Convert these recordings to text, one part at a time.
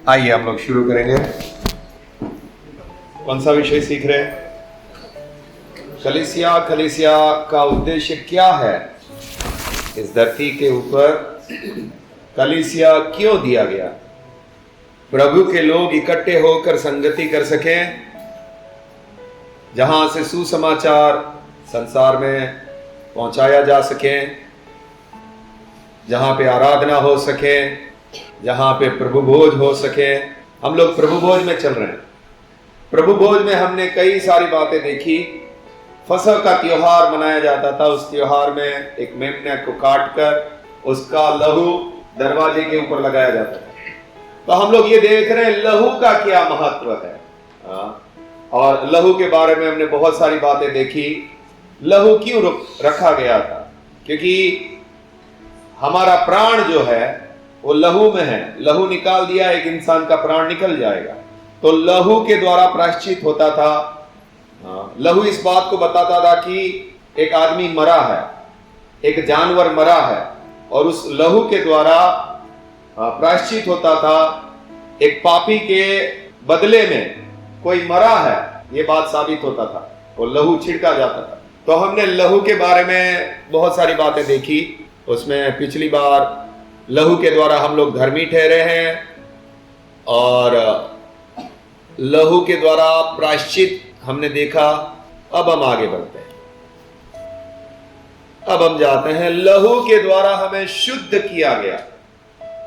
आइए हम लोग शुरू करेंगे। कौन सा विषय सीख रहे हैं? कलीसिया का उद्देश्य क्या है? इस धरती के ऊपर कलीसिया क्यों दिया गया? प्रभु के लोग इकट्ठे होकर संगति कर सकें, जहां से सुसमाचार संसार में पहुंचाया जा सके, जहां पे आराधना हो सके, जहां पे प्रभु भोज हो सके। हम लोग प्रभु भोज में चल रहे हैं। प्रभु भोज में हमने कई सारी बातें देखी। फसह का त्योहार मनाया जाता था। उस त्योहार में एक मेमने को काटकर उसका लहू दरवाजे के ऊपर लगाया जाता था। तो हम लोग ये देख रहे हैं लहू का क्या महत्व है। और लहू के बारे में हमने बहुत सारी बातें देखी। लहू क्यों रखा गया था? क्योंकि हमारा प्राण जो है वो लहू में है। लहू निकाल दिया, एक इंसान का प्राण निकल जाएगा। तो लहू के द्वारा प्रायश्चित होता था। लहू इस बात को बताता था कि एक आदमी मरा है, एक जानवर मरा है, और उस लहू के द्वारा प्रायश्चित होता था। एक पापी के बदले में कोई मरा है, ये बात साबित होता था, वो लहू छिड़का जाता था। तो हमने लहू के बारे में बहुत सारी बातें देखी। उसमें पिछली बार लहू के द्वारा हम लोग धर्मी ठहरे हैं, और लहू के द्वारा प्रायश्चित हमने देखा। अब हम आगे बढ़ते हैं। अब हम जाते हैं, लहू के द्वारा हमें शुद्ध किया गया।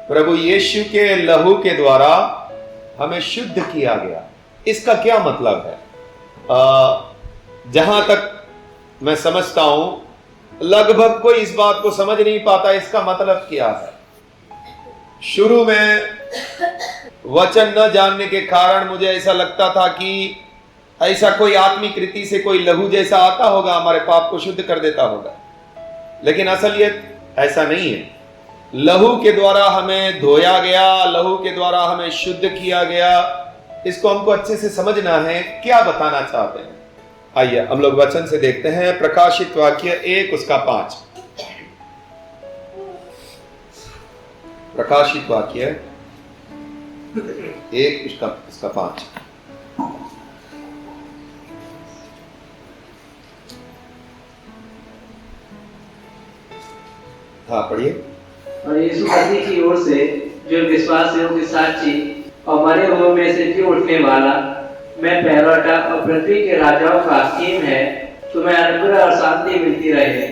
प्रभु यीशु के लहू के द्वारा हमें शुद्ध किया गया। इसका क्या मतलब है? जहां तक मैं समझता हूं, लगभग कोई इस बात को समझ नहीं पाता इसका मतलब क्या है। शुरू में वचन न जानने के कारण मुझे ऐसा लगता था कि ऐसा कोई आत्मिक रीति से कोई लहू जैसा आता होगा, हमारे पाप को शुद्ध कर देता होगा। लेकिन असलियत ऐसा नहीं है। लहू के द्वारा हमें धोया गया, लहू के द्वारा हमें शुद्ध किया गया। इसको हमको अच्छे से समझना है, क्या बताना चाहते हैं। आइए हम लोग वचन से देखते हैं। प्रकाशित वाक्य 1 उसका 5। प्रकाशित वाक्य 1 उसका 5। हाँ पढ़िए। और यीशु मसीह की ओर से जो विश्वास योग्य साक्षी और मरे हुए में से जी उठने वाला, मैं पहलौठा और पृथ्वी के राजाओं का हकीम है, तुम्हें अनुग्रह और शांति मिलती रहे।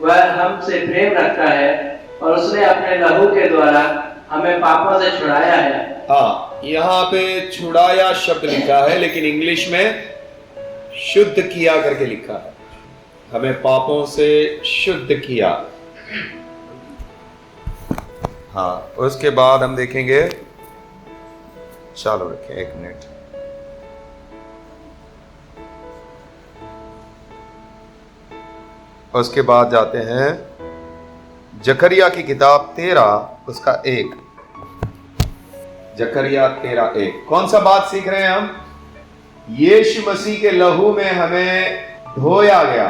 वह हमसे प्रेम रखता है और उसने अपने लहू के द्वारा हमें पापों से छुड़ाया है। हाँ, यहाँ पे छुड़ाया शब्द लिखा है, लेकिन इंग्लिश में शुद्ध किया करके लिखा है। हमें पापों से शुद्ध किया। हाँ, उसके बाद हम देखेंगे। चालू रखें 1 मिनट। उसके बाद जाते हैं जकरिया की किताब 13 उसका 1। जकरिया 13:1। कौन सा बात सीख रहे हैं हम? यीशु मसीह के लहू में हमें धोया गया,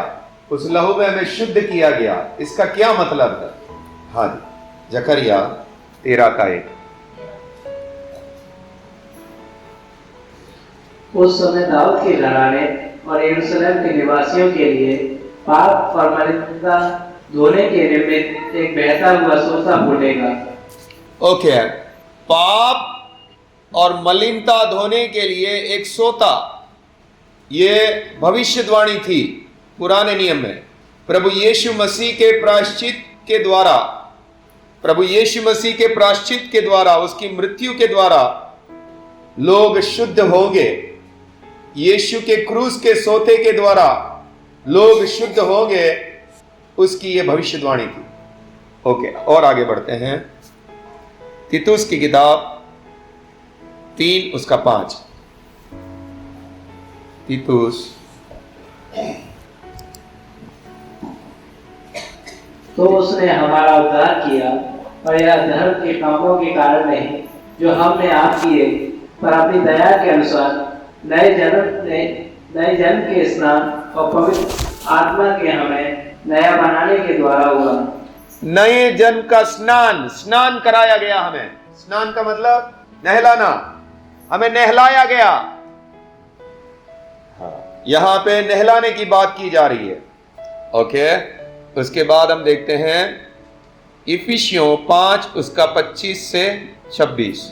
उस लहू में हमें शुद्ध किया गया। इसका क्या मतलब है? हाँ जी, जकरिया 13:1। उस समय दाऊद के घराने और यरूशलेम के निवासियों के लिए पाप और मलिनता धोने के निमित्त एक बहता हुआ सोता फूटेगा। ओके, पाप और मलिनता धोने के लिए एक सोता, ये भविष्यवाणी थी पुराने नियम में। प्रभु यीशु मसीह के प्रायश्चित के द्वारा, प्रभु यीशु मसीह के प्रायश्चित के द्वारा, उसकी मृत्यु के द्वारा लोग शुद्ध होंगे। यीशु के क्रूस के सोते के द्वारा लोग शुद्ध होंगे, उसकी ये भविष्यवाणी थी। ओके, और आगे बढ़ते हैं। तीतुस की किताब 3 उसका 5। तीतुस। तो उसने हमारा उद्धार किया, और यह धर्म के कामों के कारण नहीं जो हमने आप किए, पर अपनी दया के अनुसार नए जन्म के स्नान और पवित्र आत्मा के हमें नया बनाने के द्वारा हुआ। नए जन्म का स्नान कराया गया हमें। स्नान का मतलब नहलाना, हमें नहलाया गया। हाँ, यहां पे नहलाने की बात की जा रही है। ओके, उसके बाद हम देखते हैं इफिसियों 5 उसका 25 से 26।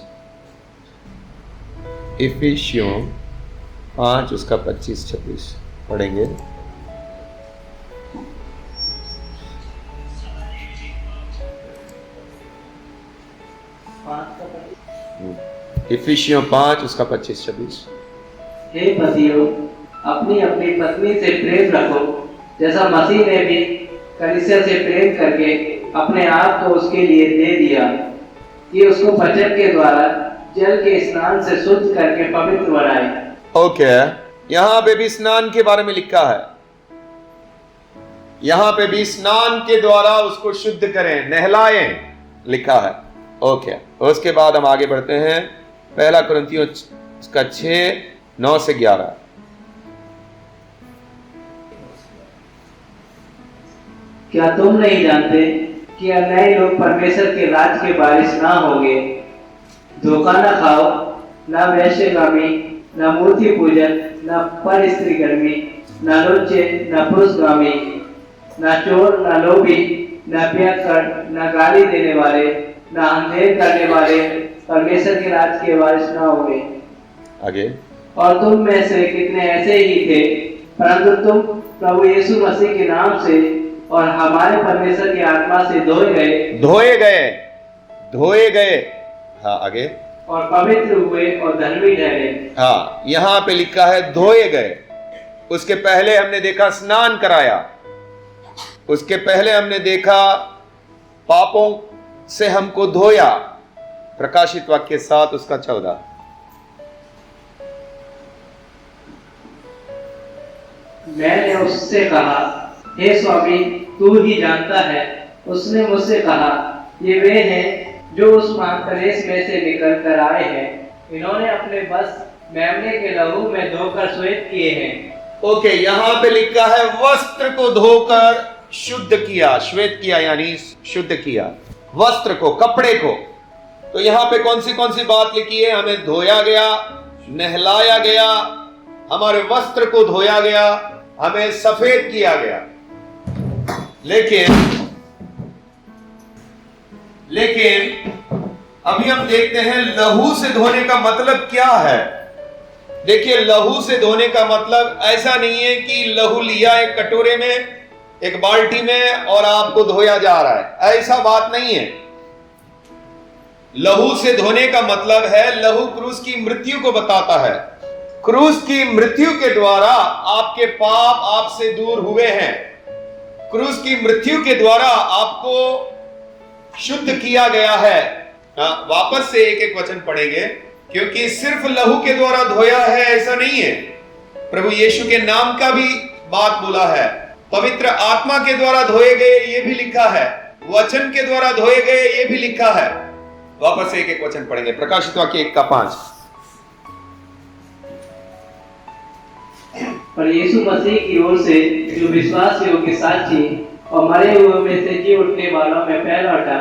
इफिसियों 5 उसका 25-26 पढ़ेंगे। इफिसियों 5 उसका 25-26। हे पतियों, अपनी अपनी पत्नी से प्रेम रखो, जैसा मसीह ने भी कलीसिया से प्रेम करके अपने आप को उसके लिए दे दिया कि उसको वचन के द्वारा जल के स्नान से शुद्ध करके पवित्र बनाए। ओके, यहां पे भी स्नान के बारे में लिखा है। यहां पे भी स्नान के द्वारा उसको शुद्ध करें, नहलाएं लिखा है। ओके, उसके बाद हम आगे बढ़ते हैं। पहला कुरिन्थियों का 6:9 से 11। क्या तुम नहीं जानते कि अन्यायी लोग परमेश्वर के राज के वारिस ना होंगे? धोखा न खाओ, न वैश्यगामी, न मूर्ति पूजन, न पर स्त्री कर्मी, न लुच्चे, न पुरुषगामी, न चोर, न लोभी, न पियक्कड़, न गाली देने वाले, न अंधेर करने वाले परमेश्वर के राज के वारिस न होंगे। आगे, और तुम में से कितने ऐसे ही थे, परंतु तुम प्रभु यीशु मसीह के नाम से और हमारे परमेश्वर की आत्मा से धोए गए। हाँ, आगे, और पवित्र हुए और धर्मी ठहरे। हाँ, यहां पे लिखा है धोए गए। उसके पहले हमने देखा स्नान कराया, उसके पहले हमने देखा पापों से हमको धोया। प्रकाशित वाक्य 7 उसका 14। मैंने उससे कहा, हे स्वामी, तू ही जानता है। उसने मुझसे कहा, ये वे हैं जो उस महाक्लेश में से निकल कर आए हैं। इन्होंने अपने वस्त्र मेमने के लहू में धोकर श्वेत किए हैं। ओके, यहां पे लिखा है वस्त्र को धोकर शुद्ध किया, श्वेत किया यानी शुद्ध किया वस्त्र को, कपड़े को। तो यहां पे कौन सी बात लिखी है? हमें धोया गया, नहलाया गया, हमारे वस्त्र को धोया गया, हमें सफेद किया गया। लेकिन अभी हम देखते हैं लहू से धोने का मतलब क्या है। देखिए, लहू से धोने का मतलब ऐसा नहीं है कि लहू लिया एक कटोरे में, एक बाल्टी में और आपको धोया जा रहा है, ऐसा बात नहीं है। लहू से धोने का मतलब है, लहू क्रूस की मृत्यु को बताता है। क्रूस की मृत्यु के द्वारा आपके पाप आपसे दूर हुए हैं। क्रूस की मृत्यु के द्वारा आपको शुद्ध किया गया है। वापस से एक वचन पढ़ेंगे, क्योंकि सिर्फ लहू के द्वारा धोया है ऐसा नहीं है। प्रभु यीशु के नाम का भी बात बोला है, पवित्र आत्मा के द्वारा धोए गए ये भी लिखा है, वचन के द्वारा धोए गए ये भी लिखा है। वापस से एक वचन पढ़ेंगे, प्रकाशित वाक्य 1:5। पर यीशु मसीह की ओर से जो विश्वास योग्य साक्षी और मरे हुए में से जी उठने वालों में पहलौठा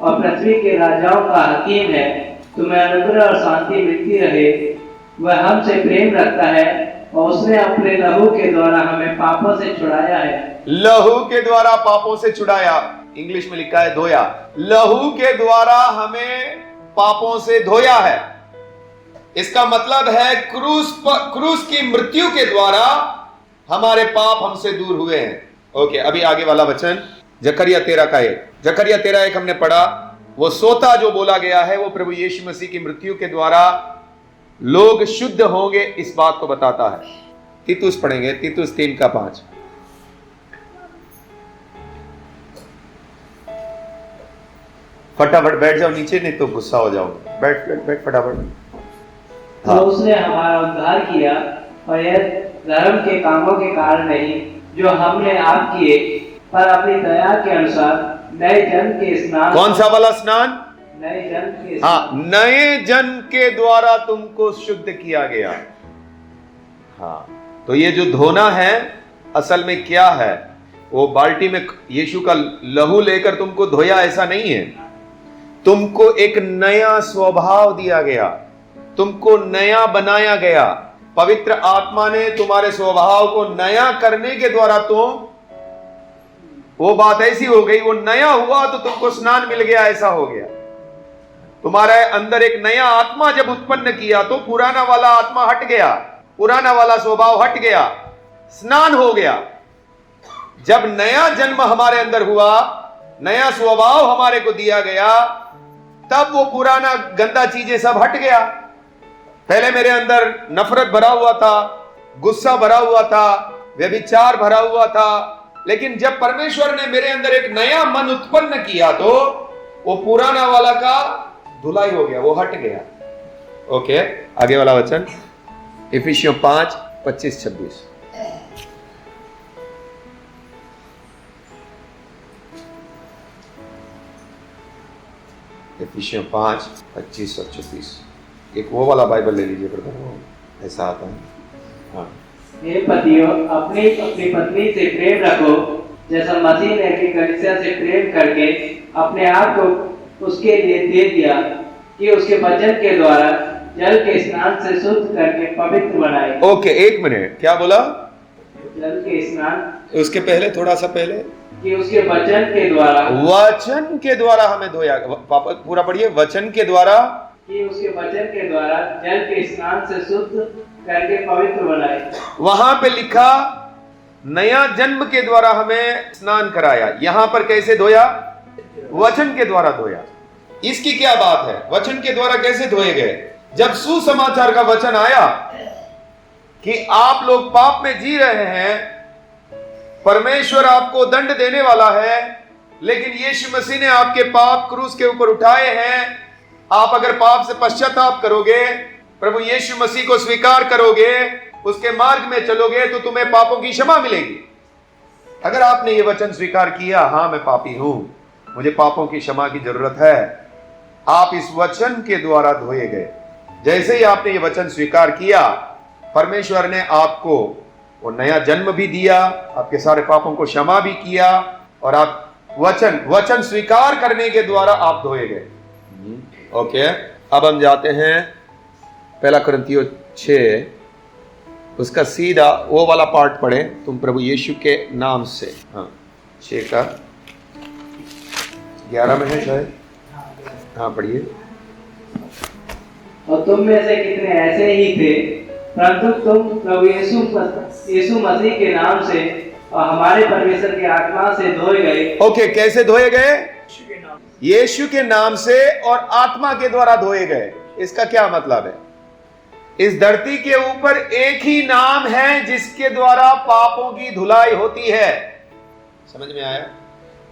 और पृथ्वी के राजाओं का हकीम है, तुम्हें अनुग्रह और शांति मिलती रहे। वह हमसे प्रेम रखता है और उसने अपने लहू के द्वारा हमें पापों से छुड़ाया है। लहू के द्वारा पापों से छुड़ाया, इंग्लिश में लिखा है धोया। लहू के द्वारा हमें पापों से धोया है। इसका मतलब है क्रूस की मृत्यु के द्वारा हमारे पाप हमसे दूर हुए हैं। ओके, अभी आगे वाला वचन जकरिया 13:1 हमने पढ़ा। वो सोता जो बोला गया है वो प्रभु यीशु मसीह की मृत्यु के द्वारा लोग शुद्ध होंगे, इस बात को बताता है। तीतुस पढ़ेंगे, तीतुस 3:5। फटाफट बैठ जाओ नीचे, नहीं तो गुस्सा हो जाओगे। बैठ फटाफट। हाँ। तो उसने हमारा उद्धार किया और यह धर्म के कामों के कारण नहीं जो हमने आप किए, पर अपनी दया के अनुसार नए जन्म के स्नान। कौन सा वाला स्नान? नए जन्म के। हाँ, नए जन्म के द्वारा तुमको शुद्ध किया गया। हाँ, तो ये जो धोना है असल में क्या है? वो बाल्टी में यीशु का लहू लेकर तुमको धोया ऐसा नहीं है। तुमको एक नया स्वभाव दिया गया, तुमको नया बनाया गया। पवित्र आत्मा ने तुम्हारे स्वभाव को नया करने के द्वारा वो बात ऐसी हो गई, वो नया हुआ तो तुमको स्नान मिल गया, ऐसा हो गया। तुम्हारे अंदर एक नया आत्मा जब उत्पन्न किया तो पुराना वाला आत्मा हट गया, पुराना वाला स्वभाव हट गया, स्नान हो गया। जब नया जन्म हमारे अंदर हुआ, नया स्वभाव हमारे को दिया गया, तब वो पुराना गंदा चीजें सब हट गया। पहले मेरे अंदर नफरत भरा हुआ था, गुस्सा भरा हुआ था, व्यभिचार भरा हुआ था, लेकिन जब परमेश्वर ने मेरे अंदर एक नया मन उत्पन्न किया तो वो पुराना वाला का धुलाई हो गया, वो हट गया। ओके, आगे वाला वचन इफिसियों 5:25-26। इफिसियों 5:25 और 26। एक वो वाला बाइबल ले लीजिए ब्रदर, वो ऐसा आता है। हाँ, हे पतियों, अपनी अपनी पत्नी से प्रेम रखो, जैसा मसीह ने अपनी कलीसिया से प्रेम करके अपने आप को उसके लिए दे दिया, कि उसके वचन के द्वारा जल के स्नान से शुद्ध करके पवित्र बनाए। ओके, एक मिनट, क्या बोला? जल के स्नान, उसके पहले थोड़ा सा पहले, कि उसके वचन के द्वारा हमें धोया। पापा पूरा पढ़िए, वचन के द्वारा, कि उसके वचन के द्वारा जल के स्नान से शुद्ध करके पवित्र बनाए। वहां पे लिखा नया जन्म के द्वारा हमें स्नान कराया। यहां पर कैसे धोया? वचन के द्वारा धोया। इसकी क्या बात है? वचन के द्वारा कैसे धोए गए? जब सुसमाचार का वचन आया कि आप लोग पाप में जी रहे हैं, परमेश्वर आपको दंड देने वाला है, लेकिन यीशु मसीह ने आपके पाप क्रूस के ऊपर उठाए हैं। आप अगर पाप से पश्चाताप करोगे, प्रभु यीशु मसीह को स्वीकार करोगे, उसके मार्ग में चलोगे, तो तुम्हें पापों की क्षमा मिलेगी। अगर आपने ये वचन स्वीकार किया, हाँ मैं पापी हूं, मुझे पापों की क्षमा की जरूरत है, आप इस वचन के द्वारा धोए गए। जैसे ही आपने ये वचन स्वीकार किया, परमेश्वर ने आपको वो नया जन्म भी दिया, आपके सारे पापों को क्षमा भी किया, और आप वचन स्वीकार करने के द्वारा आप धोए गए। ओके, अब हम जाते हैं 1 कुरिन्थियों 6, उसका सीधा वो वाला पार्ट पढ़े तुम, प्रभु यीशु के नाम से। हाँ, 6 का 11 में है शायद। हाँ, पढ़िए। और तुम में से कितने ऐसे ही थे, परंतु तुम प्रभु यीशु मसीह के नाम से और हमारे परमेश्वर की आत्मा से धोए गए। ओके, कैसे धोए गए? यीशु के नाम से और आत्मा के द्वारा धोए गए। इसका क्या मतलब है? इस धरती के ऊपर एक ही नाम है जिसके द्वारा पापों की धुलाई होती है। समझ में आया?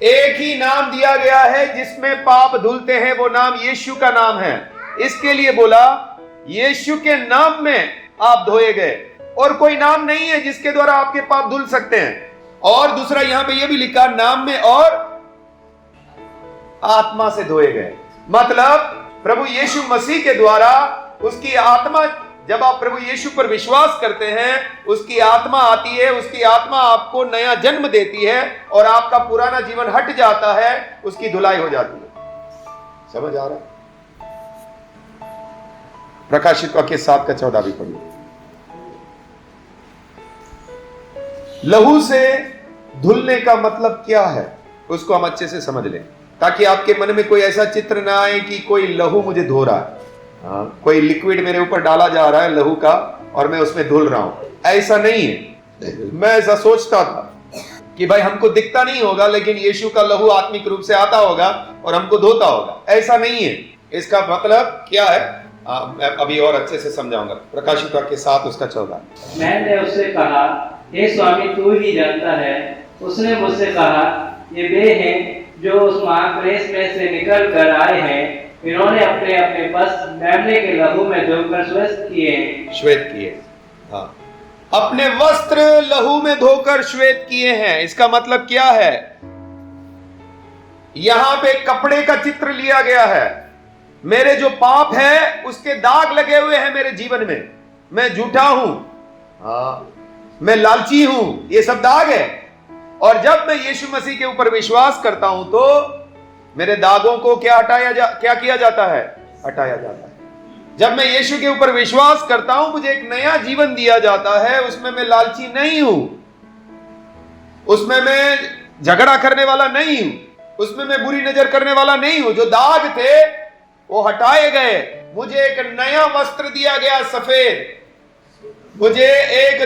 एक ही नाम दिया गया है जिसमें पाप धुलते हैं, वो नाम यीशु का नाम है। इसके लिए बोला यीशु के नाम में आप धोए गए, और कोई नाम नहीं है जिसके द्वारा आपके पाप धुल सकते हैं। और दूसरा यहां पे यह भी लिखा, नाम में और आत्मा से धोए गए। मतलब प्रभु यीशु मसीह के द्वारा उसकी आत्मा, जब आप प्रभु यीशु पर विश्वास करते हैं, उसकी आत्मा आती है, उसकी आत्मा आपको नया जन्म देती है, और आपका पुराना जीवन हट जाता है, उसकी धुलाई हो जाती है। समझ आ रहा है? प्रकाशित वाक्य 7 का 14 भी पढ़िए। लहू से धुलने का मतलब क्या है, उसको हम अच्छे से समझ लें, ताकि आपके मन में कोई ऐसा चित्र ना आए कि कोई लहू मुझे धो रहा है। हाँ, कोई लिक्विड मेरे ऊपर डाला जा रहा है लहू का, और मैं उसमें धुल रहा हूं। ऐसा नहीं है। मैं ऐसा सोचता था कि भाई हमको दिखता नहीं होगा, लेकिन यीशु का लहू आत्मिक रूप से आता होगा और हमको धोता होगा। ऐसा नहीं है। इसका मतलब क्या है, मैं अभी और अच्छे से समझाऊंगा। प्रकाशित वाक्य 7 उसका 14। मैंने उससे कहा, हे स्वामी, तू ही जानता है। उसने मुझसे कहा, ये वे हैं जो उस महाक्लेश में से निकल कर आए हैं, इन्होंने अपने अपने वस्त्र मेमने के लहू में धोकर श्वेत किए। हाँ, अपने वस्त्र लहू में धोकर श्वेत किए हैं। इसका मतलब क्या है? यहां पे कपड़े का चित्र लिया गया है। मेरे जो पाप है उसके दाग लगे हुए हैं मेरे जीवन में। मैं झूठा हूं, हाँ, मैं लालची हूं, ये सब दाग है। और जब मैं यीशु मसीह के ऊपर विश्वास करता हूं तो मेरे दागों को क्या किया जाता है? हटाया जाता है। जब मैं यीशु के ऊपर विश्वास करता हूं, मुझे एक नया जीवन दिया जाता है। उसमें मैं लालची नहीं हूं, उसमें मैं झगड़ा करने वाला नहीं हूं, उसमें मैं बुरी नजर करने वाला नहीं हूं। जो दाग थे वो हटाए गए, मुझे एक नया वस्त्र दिया गया सफेद, मुझे एक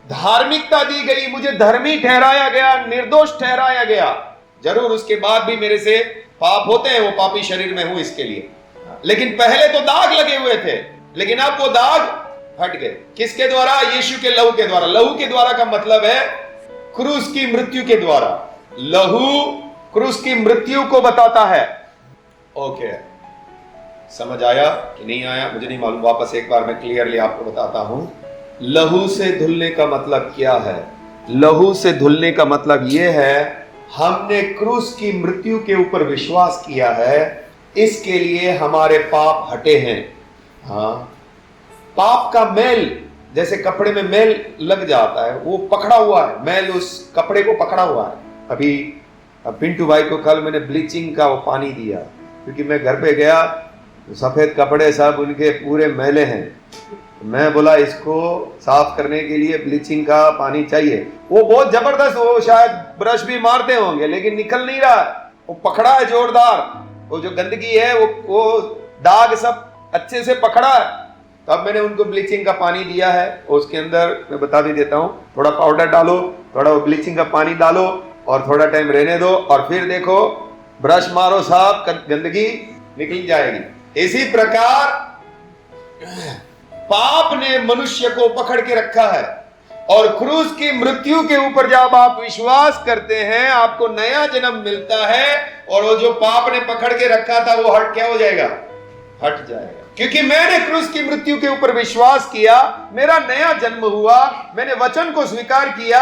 धार्मिकता दी गई, मुझे धर्मी ठहराया गया, निर्दोष ठहराया गया। जरूर उसके बाद भी मेरे से पाप होते हैं, वो पापी शरीर में हूं इसके लिए, लेकिन पहले तो दाग लगे हुए थे, लेकिन अब वो दाग हट गए। किसके द्वारा? यीशु के लहू के द्वारा। लहू के द्वारा का मतलब है क्रूस की मृत्यु के द्वारा। लहू क्रूस की मृत्यु को बताता है। ओके, समझ आया कि नहीं आया मुझे नहीं मालूम, वापस एक बार मैं क्लियरली आपको बताता हूं। लहू से धुलने का मतलब क्या है? लहू से धुलने का मतलब यह है, हमने क्रूस की मृत्यु के ऊपर विश्वास किया है, इसके लिए हमारे पाप हटे हैं। हाँ, पाप का मैल, जैसे कपड़े में मैल लग जाता है, वो पकड़ा हुआ है, मैल उस कपड़े को पकड़ा हुआ है। अभी पिंटू भाई को कल मैंने ब्लीचिंग का वो पानी दिया, क्योंकि मैं घर पे गया तो सफेद कपड़े सब उनके पूरे मैले हैं। मैं बोला इसको साफ करने के लिए ब्लीचिंग का पानी चाहिए। वो बहुत जबरदस्त, वो शायद ब्रश भी मारते होंगे लेकिन निकल नहीं रहा, वो पकड़ा है जोरदार। वो जो गंदगी है, वो दाग सब अच्छे से पकड़ा है। तो अब मैंने उनको ब्लीचिंग का पानी दिया है, उसके अंदर मैं बता भी देता हूँ, थोड़ा पाउडर डालो, थोड़ा वो ब्लीचिंग का पानी डालो और थोड़ा टाइम रहने दो, और फिर देखो ब्रश मारो, साफ गंदगी निकल जाएगी। इसी प्रकार पाप ने मनुष्य को पकड़ के रखा है, और क्रूस की मृत्यु के ऊपर जब आप विश्वास करते हैं, आपको नया जन्म मिलता है, और वो जो पाप ने पकड़ के रखा था वो क्या हो जाएगा? हट जाएगा। क्योंकि मैंने क्रूस की मृत्यु के ऊपर विश्वास किया, मेरा नया जन्म हुआ, मैंने वचन को स्वीकार किया।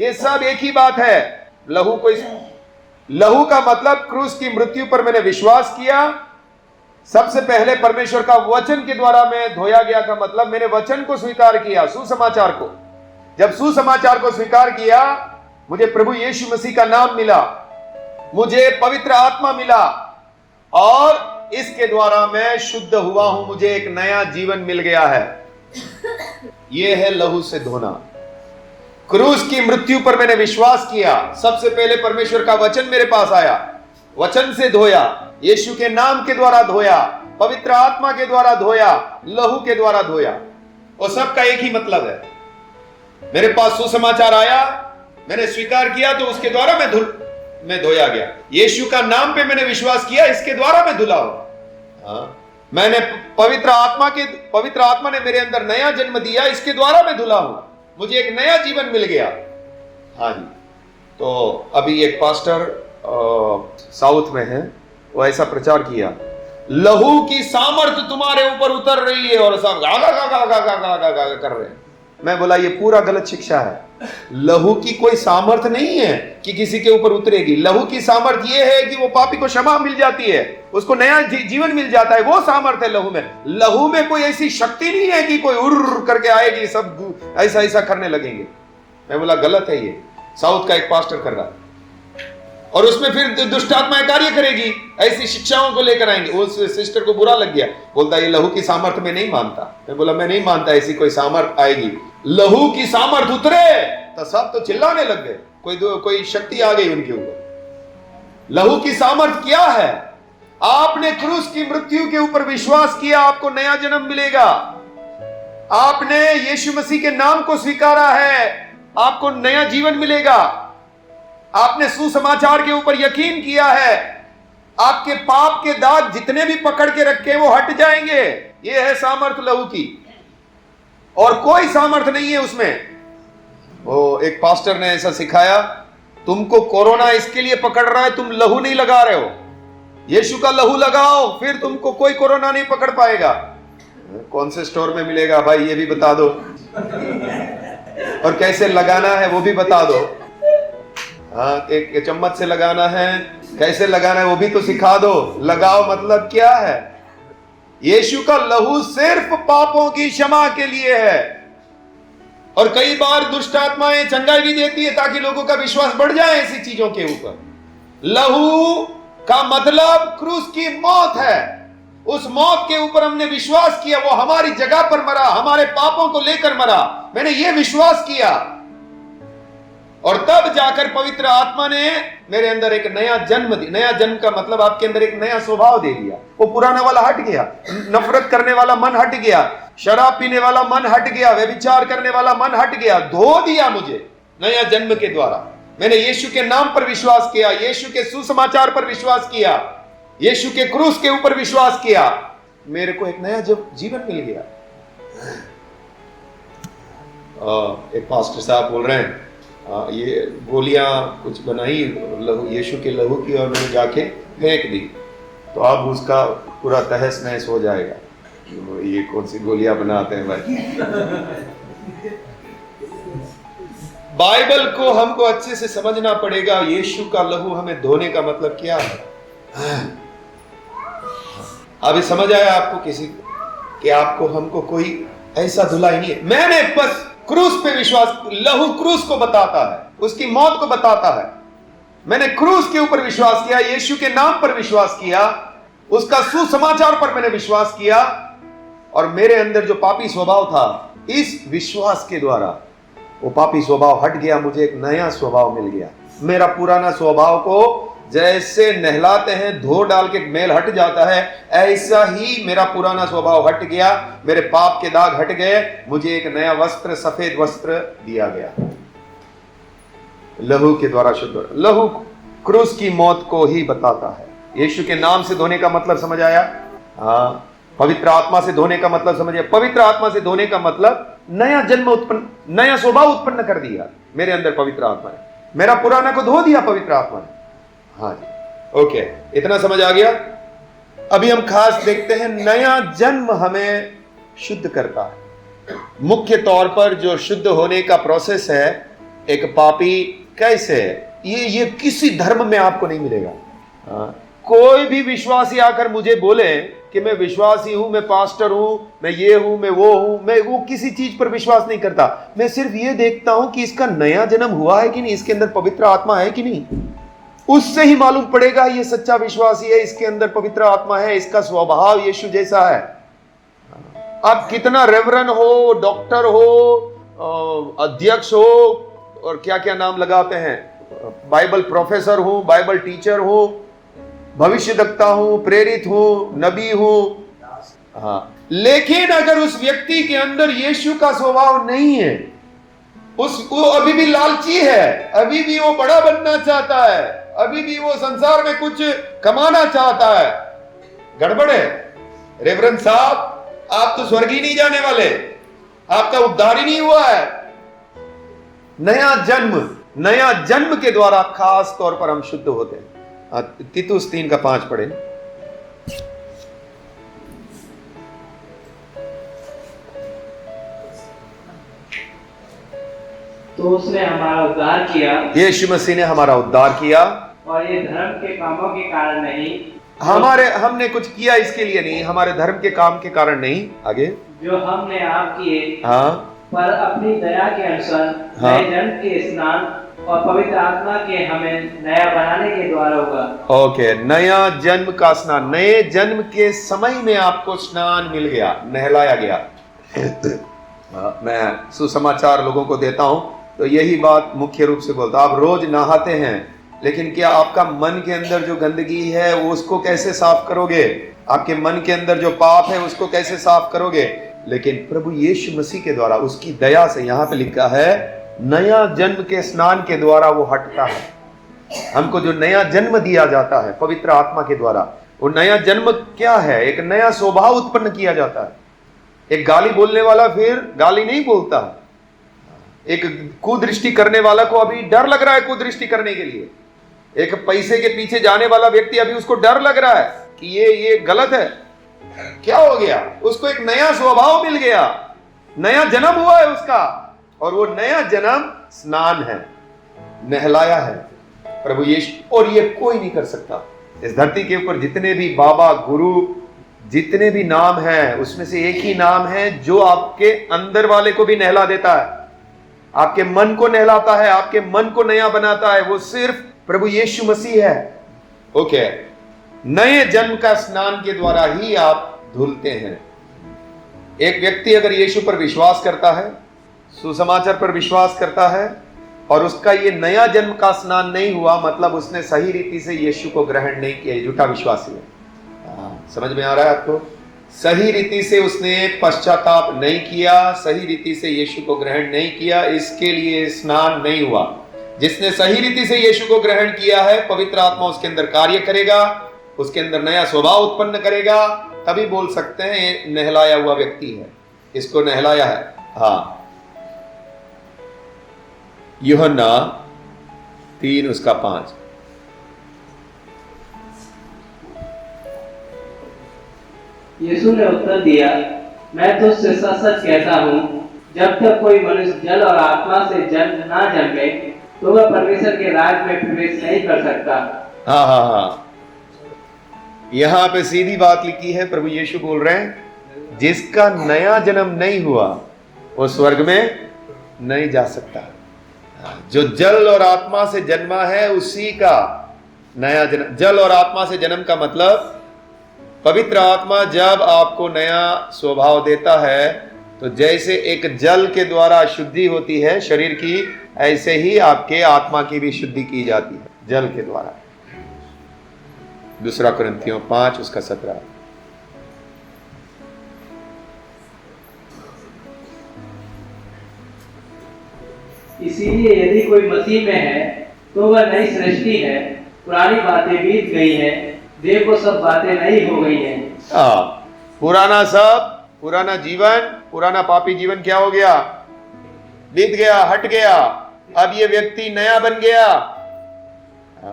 ये सब एक ही बात है। लहू का मतलब क्रूस की मृत्यु पर मैंने विश्वास किया। सबसे पहले परमेश्वर का वचन के द्वारा मैं धोया गया का मतलब मैंने वचन को स्वीकार किया, सुसमाचार को। जब सुसमाचार को स्वीकार किया, मुझे प्रभु यीशु मसीह का नाम मिला, मुझे पवित्र आत्मा मिला, और इसके द्वारा मैं शुद्ध हुआ हूं, मुझे एक नया जीवन मिल गया है। यह है लहू से धोना। क्रूस की मृत्यु पर मैंने विश्वास किया, सबसे पहले परमेश्वर का वचन मेरे पास आया, वचन से धोया, यीशु के नाम के द्वारा धोया, पवित्र आत्मा के द्वारा धोया, लहू के द्वारा धोया। और सबका एक ही मतलब है, मेरे पास सुसमाचार आया, मैंने स्वीकार किया, तो उसके द्वारा मैं धोया गया। यीशु का नाम पे मैंने विश्वास किया, इसके द्वारा मैं धुला हूं। मैंने पवित्र आत्मा ने मेरे अंदर नया जन्म दिया, इसके द्वारा मैं धुला हूं, मुझे एक नया जीवन मिल गया। हाँ जी। तो अभी एक पास्टर साउथ में है, वो ऐसा प्रचार किया, लहू की सामर्थ तुम्हारे ऊपर उतर रही है, और सब गा गा गा गा गा गा गा गा कर रहे हैं। मैं बोला ये पूरा गलत शिक्षा है। लहू की कोई सामर्थ नहीं है कि किसी के ऊपर उतरेगी। लहू की सामर्थ ये है कि वो पापी को क्षमा मिल जाती है, उसको नया जीवन मिल जाता है, वो सामर्थ है लहू में। लहू में कोई ऐसी शक्ति नहीं है कि कोई उर्र करके आएगी, सब ऐसा ऐसा करने लगेंगे। मैं बोला गलत है, ये साउथ का एक पास्टर कर रहा है, और उसमें फिर दुष्ट आत्माएं कार्य करेगी, ऐसी शिक्षाओं को लेकर आएंगे। उस सिस्टर को बुरा लग गया, बोलता ये लहू की सामर्थ में नहीं मानता। मैं बोला मैं नहीं मानता ऐसी कोई सामर्थ आएगी। लहू की सामर्थ उतरे तो सब तो चिल्लाने लग गए, कोई शक्ति आ गई उनके ऊपर। लहू की सामर्थ क्या है? आपने क्रूस की मृत्यु के ऊपर विश्वास किया, आपको नया जन्म मिलेगा। आपने यीशु मसीह के नाम को स्वीकारा है, आपको नया जीवन मिलेगा। आपने सुसमाचार के ऊपर यकीन किया है, आपके पाप के दाग जितने भी पकड़ के रखे वो हट जाएंगे। ये है सामर्थ लहू की, और कोई सामर्थ नहीं है उसमें। वो एक पास्टर ने ऐसा सिखाया, तुमको कोरोना इसके लिए पकड़ रहा है, तुम लहू नहीं लगा रहे हो, यीशु का लहू लगाओ, फिर तुमको कोई कोरोना नहीं पकड़ पाएगा। कौन से स्टोर में मिलेगा भाई ये भी बता दो, और कैसे लगाना है वो भी बता दो। हाँ, एक चम्मच से लगाना है, कैसे लगाना है वो भी तो सिखा दो। लगाओ मतलब क्या है? यीशु का लहू सिर्फ पापों की क्षमा के लिए है। और कई बार दुष्ट आत्माएं चंगाई भी देती है ताकि लोगों का विश्वास बढ़ जाए ऐसी चीजों के ऊपर। लहू का मतलब क्रूस की मौत है। उस मौत के ऊपर हमने विश्वास किया, वो हमारी जगह पर मरा, हमारे पापों को लेकर मरा। मैंने ये विश्वास किया और तब जाकर पवित्र आत्मा ने मेरे अंदर एक नया जन्म दिया। नया जन्म का मतलब आपके अंदर एक नया स्वभाव दे दिया। वो पुराना वाला हट गया, नफरत करने वाला मन हट गया, शराब पीने वाला मन हट गया, व्यभिचार करने वाला मन हट गया। धो दिया मुझे नया जन्म के द्वारा। मैंने यीशु के नाम पर विश्वास किया, यीशु के सुसमाचार पर विश्वास किया, यीशु के क्रूस के ऊपर विश्वास किया। मेरे को एक नया जीवन मिल गया। एक पास्टर साहब बोल रहे हैं ये गोलियां कुछ बनाई यीशु के लहू की और मैंने जाके फेंक दी तो अब उसका पूरा तहस नहस हो जाएगा। ये कौन सी गोलियां बनाते हैं भाई। बाइबल को हमको अच्छे से समझना पड़ेगा। यीशु का लहू हमें धोने का मतलब क्या है। अभी समझ आया आपको किसी कि आपको हमको कोई ऐसा धुलाई नहीं है। मैंने बस क्रूस पे विश्वास, लहू क्रूस को बताता है, उसकी मौत को बताता है। मैंने क्रूस के ऊपर विश्वास किया, यीशु के नाम पर विश्वास किया, उसका सुसमाचार पर मैंने विश्वास किया और मेरे अंदर जो पापी स्वभाव था, इस विश्वास के द्वारा वो पापी स्वभाव हट गया। मुझे एक नया स्वभाव मिल गया। मेरा पुराना स्वभाव को जैसे नहलाते हैं, धो डाल के मैल हट जाता है, ऐसा ही मेरा पुराना स्वभाव हट गया। मेरे पाप के दाग हट गए। मुझे एक नया वस्त्र, सफेद वस्त्र दिया गया लहू के द्वारा शुद्ध। लहू क्रूस की मौत को ही बताता है। यीशु के नाम से धोने का मतलब समझ आया। हाँ, पवित्र आत्मा से धोने का मतलब समझ आया। पवित्र आत्मा से धोने का मतलब नया जन्म उत्पन्न, नया स्वभाव उत्पन्न कर दिया मेरे अंदर पवित्र आत्मा ने। मेरा पुराना को धो दिया पवित्र आत्मा ने। हाँ जी, ओके, इतना समझ आ गया। अभी हम खास देखते हैं नया जन्म हमें शुद्ध करता है। मुख्य तौर पर जो शुद्ध होने का प्रोसेस है, एक पापी कैसे है, ये किसी धर्म में आपको नहीं मिलेगा। कोई भी विश्वासी आकर मुझे बोले कि मैं विश्वासी हूं, मैं पास्टर हूं, मैं ये हूं, मैं वो हूं, मैं वो किसी चीज पर विश्वास नहीं करता। मैं सिर्फ ये देखता हूं कि इसका नया जन्म हुआ है कि नहीं, इसके अंदर पवित्र आत्मा है कि नहीं। उससे ही मालूम पड़ेगा ये सच्चा विश्वासी है, इसके अंदर पवित्र आत्मा है, इसका स्वभाव यीशु जैसा है। आप कितना रेवरन हो, डॉक्टर हो, अध्यक्ष हो और क्या क्या नाम लगाते हैं, बाइबल प्रोफेसर हूं, बाइबल टीचर हूं, भविष्यवक्ता हूं, प्रेरित हूं, नबी हूं, हाँ, लेकिन अगर उस व्यक्ति के अंदर यीशु का स्वभाव नहीं है, वो अभी भी लालची है, अभी भी वो बड़ा बनना चाहता है, अभी भी वो संसार में कुछ कमाना चाहता है, गड़बड़ है। रेवरेंड साहब, आप तो स्वर्ग ही नहीं जाने वाले, आपका उद्धार ही नहीं हुआ है। नया जन्म के द्वारा खास तौर पर हम शुद्ध होते हैं। तीतुस 3:5 पढ़े। तो उसने हमारा उद्धार किया, यीशु मसीह ने हमारा उद्धार किया, और ये धर्म के कामों के कारण नहीं, हमने कुछ किया इसके लिए नहीं, हमारे धर्म के काम के कारण नहीं। आगे, जो हमने आप किए, हाँ, पर अपनी दया के अनुसार हाँ, नए जन्म के स्नान और पवित्र आत्मा के हमें नया बनाने के द्वारा होगा। ओके, नया जन्म का स्नान, नए जन्म के समय में आपको स्नान मिल गया, नहलाया गया। मैं सुसमाचार लोगों को देता हूं तो यही बात मुख्य रूप से बोलता। आप रोज नहाते हैं, लेकिन क्या आपका मन के अंदर जो गंदगी है वो उसको कैसे साफ करोगे? आपके मन के अंदर जो पाप है उसको कैसे साफ करोगे? लेकिन प्रभु यीशु मसीह के द्वारा, उसकी दया से, यहाँ पे लिखा है नया जन्म के स्नान के द्वारा वो हटता है। हमको जो नया जन्म दिया जाता है पवित्र आत्मा के द्वारा, वो नया जन्म क्या है? एक नया स्वभाव उत्पन्न किया जाता है। एक गाली बोलने वाला फिर गाली नहीं बोलता। एक कुदृष्टि करने वाला को अभी डर लग रहा है कुदृष्टि करने के लिए। एक पैसे के पीछे जाने वाला व्यक्ति, अभी उसको डर लग रहा है कि ये गलत है। क्या हो गया? उसको एक नया स्वभाव मिल गया, नया जन्म हुआ है उसका, और वो नया जन्म स्नान है, नहलाया है प्रभु यीशु। और ये कोई नहीं कर सकता। इस धरती के ऊपर जितने भी बाबा, गुरु, जितने भी नाम हैं, उसमें से एक ही नाम है जो आपके अंदर वाले को भी नहला देता है, आपके मन को नहलाता है, आपके मन को नया बनाता है। वो सिर्फ प्रभु यीशु मसीह है। ओके, नए जन्म का स्नान के द्वारा ही आप धुलते हैं। एक व्यक्ति अगर यीशु पर विश्वास करता है, सुसमाचार पर विश्वास करता है और उसका ये नया जन्म का स्नान नहीं हुआ, मतलब उसने सही रीति से यीशु को ग्रहण नहीं किया, झूठा विश्वासी है। समझ में आ रहा है आपको? सही रीति से उसने पश्चाताप नहीं किया, सही रीति से यीशु को ग्रहण नहीं किया, इसके लिए स्नान नहीं हुआ। जिसने सही रीति से यीशु को ग्रहण किया है, पवित्र आत्मा उसके अंदर कार्य करेगा, उसके अंदर नया स्वभाव उत्पन्न करेगा, तभी बोल सकते हैं ये नहलाया हुआ व्यक्ति है, इसको नहलाया है। हाँ, यूहन्ना 3:5। यीशु ने उत्तर दिया, मैं तुझसे सच सच कहता हूँ, जब तक कोई मनुष्य जल और आत्मा से जन्म ना जन्मे तो वह परमेश्वर के राज में प्रवेश नहीं कर सकता। हाँ, यहाँ पे सीधी बात लिखी है, प्रभु यीशु बोल रहे हैं, जिसका नया जन्म नहीं हुआ वो स्वर्ग में नहीं जा सकता। जो जल और आत्मा से जन्मा है उसी का नया जन्म। जल और आत्मा से जन्म का मतलब पवित्र आत्मा जब आपको नया स्वभाव देता है, तो जैसे एक जल के द्वारा शुद्धि होती है शरीर की, ऐसे ही आपके आत्मा की भी शुद्धि की जाती है जल के द्वारा। 2 कुरिन्थियों 5:17। इसीलिए यदि कोई मसीह में है तो वह नई सृष्टि है, पुरानी बातें बीत गई हैं, देखो सब बातें नई हो गई हैं। पुराना जीवन, पुराना पापी जीवन क्या हो गया? बीत गया, हट गया। अब ये व्यक्ति नया बन गया।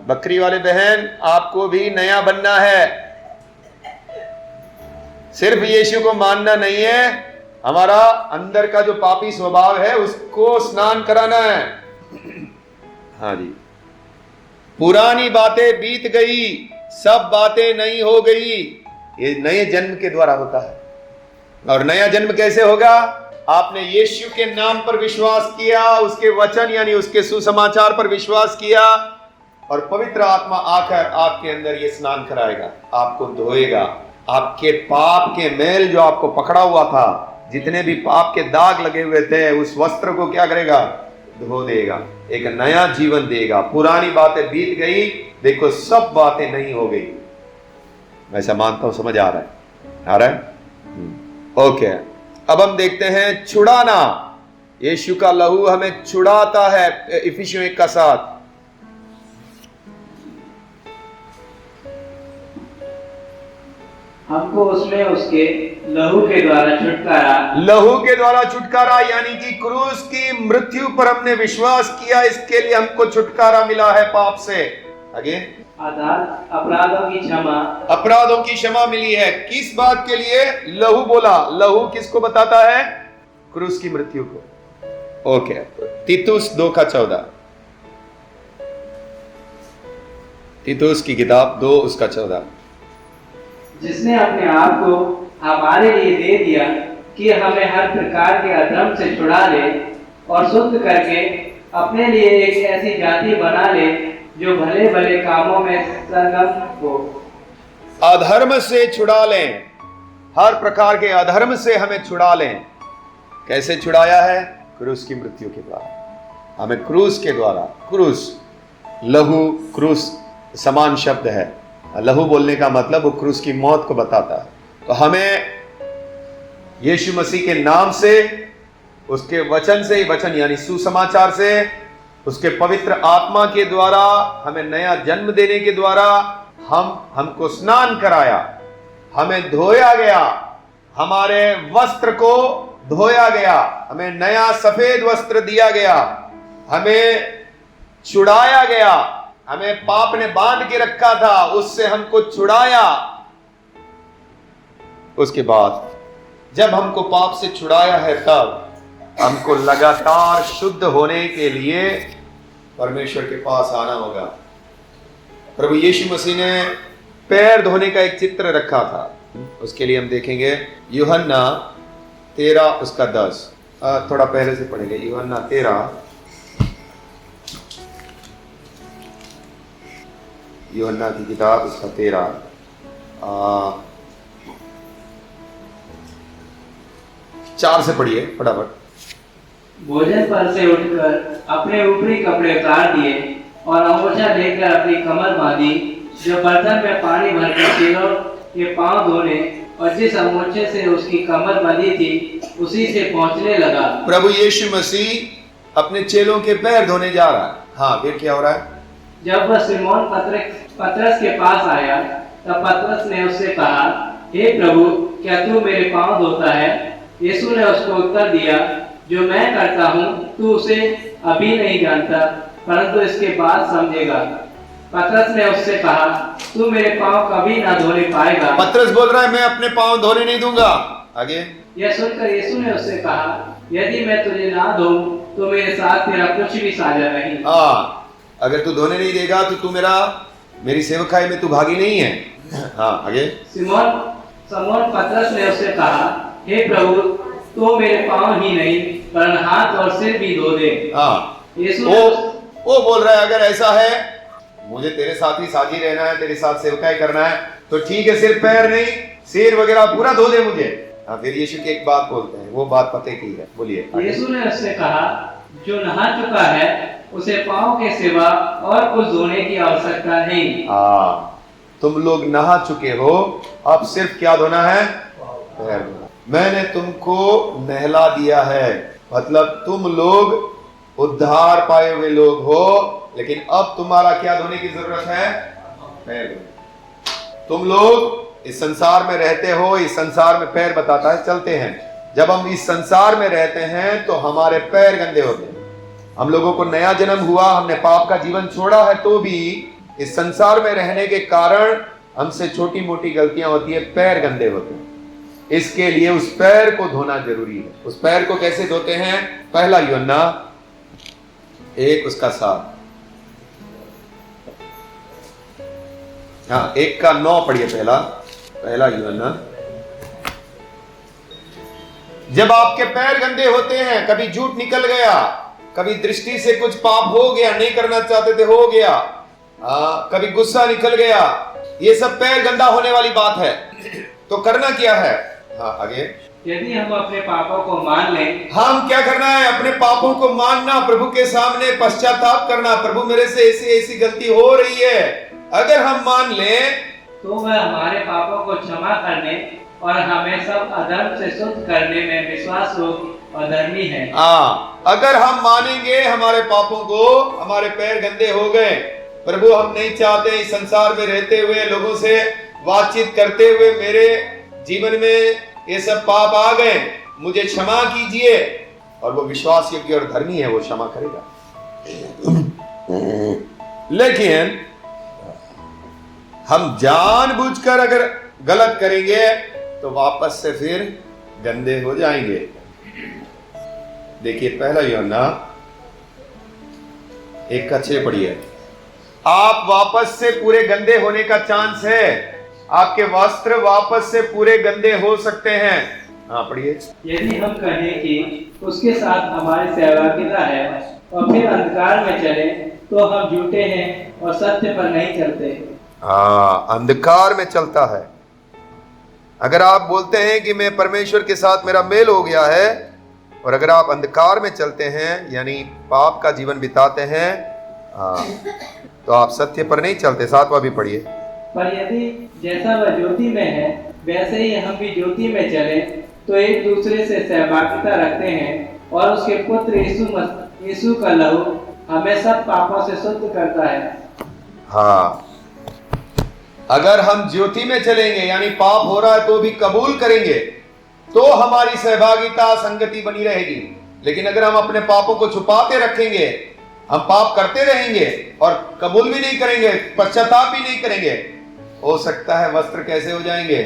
बकरी वाले बहन, आपको भी नया बनना है। सिर्फ यीशु को मानना नहीं है, हमारा अंदर का जो पापी स्वभाव है उसको स्नान कराना है। हाँ जी, पुरानी बातें बीत गई, सब बातें नई हो गई। ये नए जन्म के द्वारा होता है। और नया जन्म कैसे होगा? आपने यीशु के नाम पर विश्वास किया, उसके वचन यानी उसके सुसमाचार पर विश्वास किया, और पवित्र आत्मा आकर आपके अंदर ये स्नान कराएगा, आपको धोएगा। आपके पाप के मेल जो आपको पकड़ा हुआ था, जितने भी पाप के दाग लगे हुए थे, उस वस्त्र को क्या करेगा? धो देगा, एक नया जीवन देगा। पुरानी बातें बीत गई, देखो सब बातें नई हो गई। ऐसा मानता हूं, समझ आ रहा है? आ रहा है? ओके, अब हम देखते हैं छुड़ाना। यीशु का लहू हमें छुड़ाता है। इफिसियों 1:7। हमको उसमें उसके लहू के द्वारा छुटकारा यानी कि क्रूस की मृत्यु पर हमने विश्वास किया, इसके लिए हमको छुटकारा मिला है पाप से। आगे, अपराधों की क्षमा मिली है। किस बात के लिए? लहू बोला। लहू किसको बताता है? क्रूस की मृत्यु को। ओके, तीतुस 2:14। तीतुस की किताब 2:14। जिसने अपने आप को हमारे लिए दे दिया कि हमें हर प्रकार के अधर्म से छुड़ा ले और शुद्ध करके अपने लिए एक ऐसी जाति बना ले जो भले भले कामों में संलग्न हो। अधर्म से छुड़ा लें, हर प्रकार के अधर्म से हमें छुड़ा लें। कैसे छुड़ाया है? क्रूस की मृत्यु के द्वारा। हमें क्रूस के द्वारा, क्रूस, लहू, क्रूस समान शब्द है। लहू बोलने का मतलब वो क्रूस की मौत को बताता है। तो हमें यीशु मसीह के नाम से, उसके वचन से, वचन यानी सुसमाचार से, उसके पवित्र आत्मा के द्वारा, हमें नया जन्म देने के द्वारा हमको स्नान कराया, हमें धोया गया, हमारे वस्त्र को धोया गया, हमें नया सफेद वस्त्र दिया गया, हमें छुड़ाया गया। हमें पाप ने बांध के रखा था, उससे हमको छुड़ाया। उसके बाद जब हमको पाप से छुड़ाया है, तब हमको लगातार शुद्ध होने के लिए परमेश्वर के पास आना होगा। प्रभु यीशु मसीह ने पैर धोने का एक चित्र रखा था, उसके लिए हम देखेंगे यूहन्ना 13:10। थोड़ा पहले से पढ़ेंगे। यूहन्ना 13, यूहन्ना की किताब उसका 13 4 से पढ़िए फटाफट। भोजन पर से उठकर अपने ऊपरी कपड़े उतार दिए और अंगूठा लेकर अपनी कमर बांधी, जो बर्तन में पानी भरकर चेलों के पांव धोने और जिस अंगूठे से उसकी कमर बंधी थी उसी से पहुंचने लगा। प्रभु यीशु मसीह अपने चेलों के पैर धोने जा रहा है। हाँ, फिर क्या हो रहा है? जब वह सिमोन पतरस के पास आया तब पतरस ने उससे कहा, हे प्रभु, क्या तू मेरे पांव धोता है? यीशु ने उसको उत्तर दिया, जो मैं करता हूँ तू उसे अभी नहीं जानता, परंतु इसके बाद समझेगा। पतरस ने उससे कहा, तू मेरे पांव कभी ना धोने पाएगा। पतरस बोल रहा है, मैं अपने पांव धोने नहीं दूंगा। आगे, यह सुनकर यीशु ने उससे कहा, यदि मैं तुझे ना धोऊं तो मेरे साथ तेरा कुछ भी साझा नहीं। अगर तू धोने नहीं देगा तो तू मेरी सेवकाई में तू भागी नहीं है। हाँ, आगे। सिमोन पतरस ने उससे कहा, हे प्रभु, तो मेरे पांव ही नहीं वरन हाथ और सिर भी धो दे। यीशु वो बोल रहा है, अगर ऐसा है मुझे तेरे साथ ही साझी रहना है, तेरे साथ सेवकाई करना है तो ठीक है, सिर्फ पैर नहीं, सिर वगैरह पूरा धो दे मुझे। फिर यीशु की एक बात बोलते हैं, वो बात पते की है, बोलिए। यीशु ने उससे कहा, जो नहा चुका है उसे पांव के सिवा और कुछ धोने की आवश्यकता नहीं। तुम लोग नहा चुके हो, अब सिर्फ क्या धोना है? पैर धोना। मैंने तुमको नहला दिया है, मतलब तुम लोग उद्धार पाए हुए लोग हो, लेकिन अब तुम्हारा क्या धोने की जरूरत है? पैर धोने। तुम लोग इस संसार में रहते हो, इस संसार में पैर बताता है चलते हैं। जब हम इस संसार में रहते हैं तो हमारे पैर गंदे होते हैं। हम लोगों को नया जन्म हुआ, हमने पाप का जीवन छोड़ा है, तो भी इस संसार में रहने के कारण हमसे छोटी मोटी गलतियां होती है, पैर गंदे होते हैं। इसके लिए उस पैर को धोना जरूरी है। उस पैर को कैसे धोते हैं? पहला यूहन्ना 1 उसका 7। हाँ, 1 का 9 पढ़िए। पहला यूहन्ना। जब आपके पैर गंदे होते हैं, कभी झूठ निकल गया, कभी दृष्टि से कुछ पाप हो गया, नहीं करना चाहते थे हो गया, कभी गुस्सा निकल गया, ये सब पैर गंदा होने वाली बात है। तो करना क्या है? हाँ, आगे। यदि हम अपने पापों को मान लें, हम क्या करना है? अपने पापों को मानना, प्रभु के सामने पश्चाताप करना, प्रभु मेरे से ऐसी गलती हो रही है। अगर हम मान लें तो वह हमारे पापों को क्षमा करने और हमें सब अधर्म से शुद्ध करने में विश्वास और धर्मी है। अगर हम मानेंगे हमारे पापों को, हमारे पैर गंदे हो गए, प्रभु हम नहीं चाहते इस संसार में रहते हुए लोगों से बातचीत करते हुए मेरे जीवन में ये सब पाप आ गए, मुझे क्षमा कीजिए, और वो विश्वास योग्य और धर्मी है, वो क्षमा करेगा। लेकिन हम जानबूझकर अगर गलत करेंगे तो वापस से फिर गंदे हो जाएंगे। देखिए, पहला यूहन्ना 1 का 6 पढ़िए। आप वापस से पूरे गंदे होने का चांस है, आपके वस्त्र वापस से पूरे गंदे हो सकते हैं। हाँ, पढ़िए। यदि हम कहें कि उसके साथ हमारी सहभागिता है और फिर अंधकार में चले तो हम झूठे हैं और सत्य पर नहीं चलते। अंधकार में चलता है। अगर आप बोलते हैं कि मैं परमेश्वर के साथ मेरा मेल हो गया है, और अगर आप अंधकार में चलते हैं यानी पाप का जीवन बिताते हैं, तो आप सत्य पर नहीं चलते। 7वां भी पढ़िए। पर यदि जैसा वह ज्योति में है वैसे ही हम भी ज्योति में चले तो एक दूसरे से सहभागिता रखते हैं, और उसके पुत्र यीशु का लहू हमें सब पापों से शुद्ध करता है। हाँ, अगर हम ज्योति में चलेंगे यानी पाप हो रहा है तो भी कबूल करेंगे तो हमारी सहभागिता संगति बनी रहेगी। लेकिन अगर हम अपने पापों को छुपाते रखेंगे, हम पाप करते रहेंगे और कबूल भी नहीं करेंगे, पश्चाताप भी नहीं करेंगे, हो सकता है वस्त्र कैसे हो जाएंगे?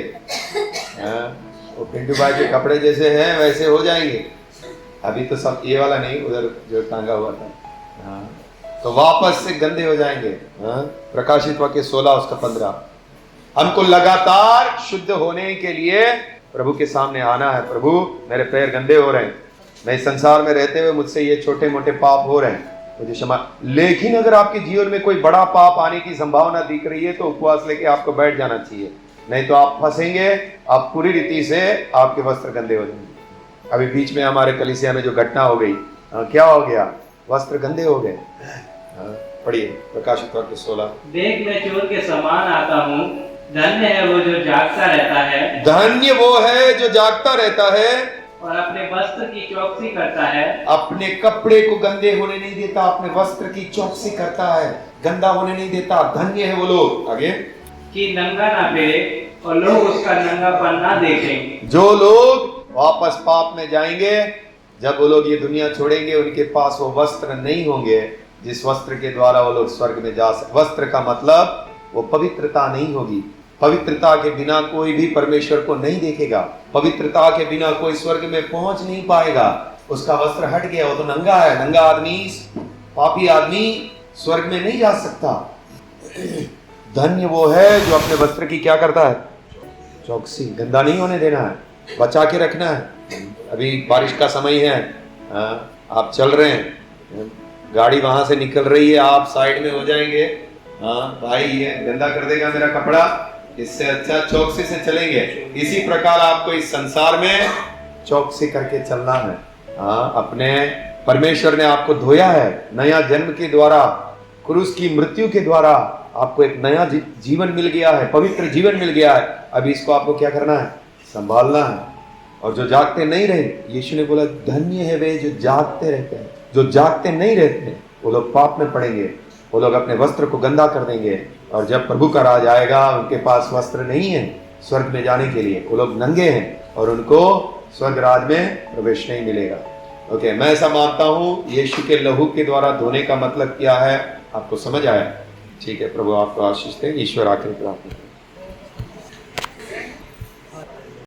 वो पिंटू भाई के कपड़े जैसे हैं वैसे हो जाएंगे। अभी तो सब ये वाला नहीं, उधर जो टांगा हुआ था, तो वापस से गंदे हो जाएंगे। प्रकाशित वाक्य 16 उसका 15। हमको लगातार शुद्ध होने के लिए प्रभु के सामने आना है। प्रभु मेरे पैर गंदे हो रहे हैं, मैं इस संसार में रहते हुए मुझसे ये छोटे मोटे पाप हो रहे हैं, मुझे क्षमा। लेकिन अगर आपके जीवन में कोई बड़ा पाप आने की संभावना दिख रही है तो उपवास लेके आपको बैठ जाना चाहिए। नहीं तो आप फंसेंगे, आप पूरी रीति से आपके वस्त्र गंदे हो जाएंगे। अभी बीच में हमारे कलीसिया में जो घटना हो गई, क्या हो गया? वस्त्र गंदे हो गए। पढ़िए प्रकाशित वाक्य 16। देख मैं चोर के समान आता हूँ, धन्य है वो जो जागता रहता है, धन्य वो है जो जागता रहता है और अपने वस्त्र की चौकसी करता है। अपने कपड़े को गंदे होने नहीं देता, अपने वस्त्र की चौकसी करता है, गंदा होने नहीं देता। धन्य है वो लोग। आगे, कि नंगा ना फिरे और लोग उसका नंगापन ना देखें। जो लोग वापस पाप में जाएंगे, जब वो लोग ये दुनिया छोड़ेंगे, उनके पास वो वस्त्र नहीं होंगे जिस वस्त्र के द्वारा वो लोग स्वर्ग में जा सकते। वस्त्र का मतलब वो पवित्रता नहीं होगी। पवित्रता के बिना कोई भी परमेश्वर को नहीं देखेगा। पवित्रता के बिना कोई स्वर्ग में पहुंच नहीं पाएगा। उसका वस्त्र हट गया, वो तो नंगा है। नंगा आदमी, पापी आदमी स्वर्ग में नहीं जा सकता। धन्य वो है जो अपने वस्त्र की क्या करता है? चौकसी। गंदा नहीं होने देना है, बचा के रखना है। अभी बारिश का समय है, आप चल रहे हैं, गाड़ी वहां से निकल रही है, आप साइड में हो जाएंगे, भाई ये गंदा कर देगा मेरा कपड़ा, इससे अच्छा चौकसी से चलेंगे। इसी प्रकार आपको इस संसार में चौकसी करके चलना है। अपने परमेश्वर ने आपको धोया है नया जन्म के द्वारा, क्रूस की मृत्यु के द्वारा आपको एक नया जीवन मिल गया है, पवित्र जीवन मिल गया है। अभी इसको आपको क्या करना है? संभालना है। और जो जागते नहीं रहे, यीशु ने बोला धन्य है वे जो जागते रहते हैं। जो जागते नहीं रहते वो लोग पाप में पड़ेंगे, वो लोग अपने वस्त्र को गंदा कर देंगे, और जब प्रभु का राज आएगा उनके पास वस्त्र नहीं है स्वर्ग में जाने के लिए, वो लोग नंगे हैं और उनको स्वर्ग राज में प्रवेश नहीं मिलेगा। ओके, मैं ऐसा मानता हूँ यीशु के लहू के द्वारा धोने का मतलब क्या है आपको समझ आया? ठीक है, प्रभु आपको आशीष दे। ईश्वर आखिर प्रार्थना।